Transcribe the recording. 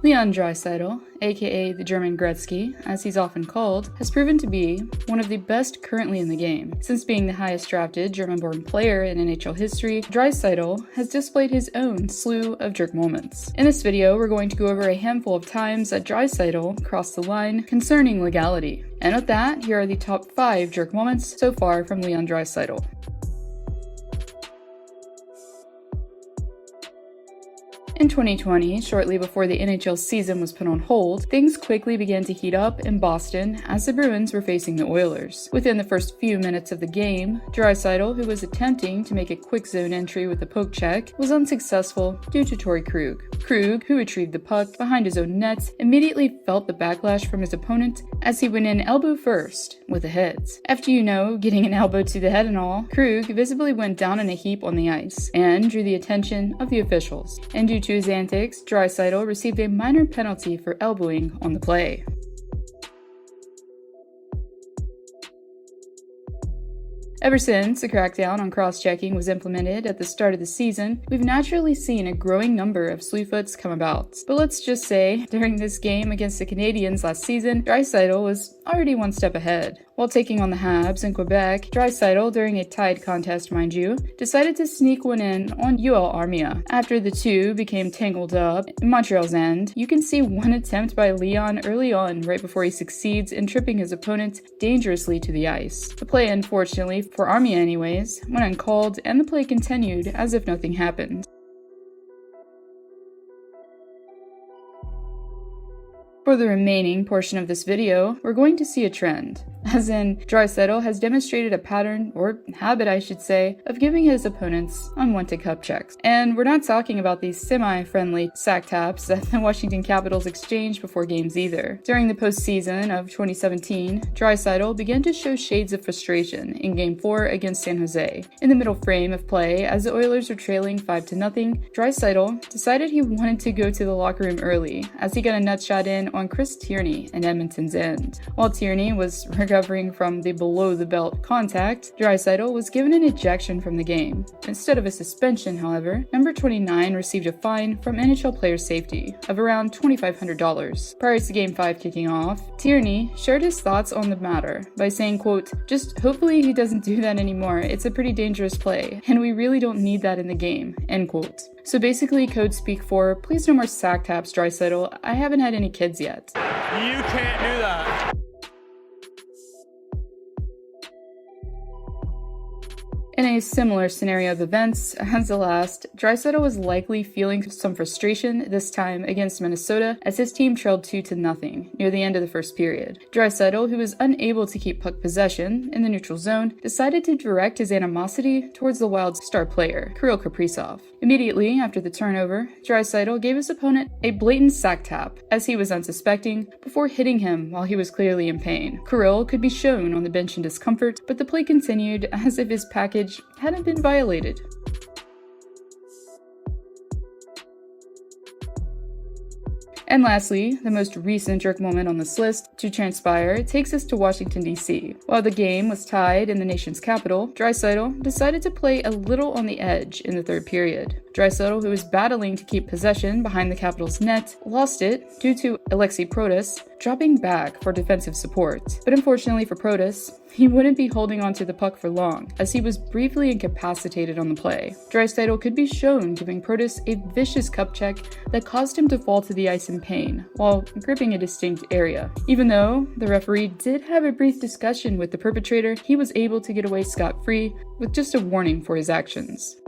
Leon Draisaitl, aka the German Gretzky, as he's often called, has proven to be one of the best currently in the game. Since being the highest drafted German-born player in NHL history, Draisaitl has displayed his own slew of jerk moments. In this video, we're going to go over a handful of times that Draisaitl crossed the line concerning legality. And with that, here are the top 5 jerk moments so far from Leon Draisaitl. In 2020, shortly before the NHL season was put on hold, things quickly began to heat up in Boston as the Bruins were facing the Oilers. Within the first few minutes of the game, Draisaitl, who was attempting to make a quick zone entry with a poke check, was unsuccessful due to TOREY KRUG. KRUG, who retrieved the puck behind his own net, immediately felt the backlash from his opponent as he went in elbow first with the heads. After getting an elbow to the head and all, KRUG visibly went down in a heap on the ice and drew the attention of the officials. And due to his antics, Draisaitl received a minor penalty for elbowing on the play. Ever since a crackdown on cross-checking was implemented at the start of the season, we've naturally seen a growing number of SLEWFOOTS come about. But let's just say, during this game against the Canadiens last season, Draisaitl was already one step ahead. While taking on the Habs in Quebec, Draisaitl, during a tied contest mind you, decided to sneak one in on ARMIA. After the two became tangled up in Montreal's end, you can see one attempt by Leon early on right before he succeeds in tripping his opponent dangerously to the ice. The play, unfortunately, for ARMIA anyways, went uncalled and the play continued as if nothing happened. For the remaining portion of this video, we're going to see a trend. As in, Draisaitl has demonstrated a pattern, or habit I should say, of giving his opponents unwanted cup checks. And we're not talking about these semi-friendly sack taps that the Washington Capitals exchange before games either. During the postseason of 2017, Draisaitl began to show shades of frustration in Game 4 against San Jose. In the middle frame of play, as the Oilers were trailing 5-0, Draisaitl decided he wanted to go to the locker room early, as he got a nut shot in on TIERNEY in Edmonton's end. While TIERNEY was recovering from the below-the-belt contact, Draisaitl was given an ejection from the game. Instead of a suspension, however, number 29 received a fine from NHL player safety of around $2,500. Prior to Game 5 kicking off, TIERNEY shared his thoughts on the matter by saying, quote, "Just hopefully he doesn't do that anymore. It's a pretty dangerous play, and we really don't need that in the game," end quote. So basically, code speak for, please no more sack taps, Draisaitl. I haven't had any kids yet. You can't do that. In a similar scenario of events as the last, Draisaitl was likely feeling some frustration this time against Minnesota as his team trailed 2-0 near the end of the first period. Draisaitl, who was unable to keep puck possession in the neutral zone, decided to direct his animosity towards the Wild's star player, KAPRIZOV. Immediately after the turnover, Draisaitl gave his opponent a blatant sack tap as he was unsuspecting before hitting him while he was clearly in pain. KIRILL could be shown on the bench in discomfort, but the play continued as if his package hadn't been violated. And lastly, the most recent jerk moment on this list to transpire takes us to Washington, D.C. While the game was tied in the nation's capital, Draisaitl decided to play a little on the edge in the third period. Draisaitl, who was battling to keep possession behind the Capitals' net, lost it due to PROTAS dropping back for defensive support. But unfortunately for PROTAS, he wouldn't be holding onto the puck for long, as he was briefly incapacitated on the play. Draisaitl could be shown giving PROTAS a vicious cup check that caused him to fall to the ice in pain, while gripping a distinct area. Even though the referee did have a brief discussion with the perpetrator, he was able to get away scot-free with just a warning for his actions.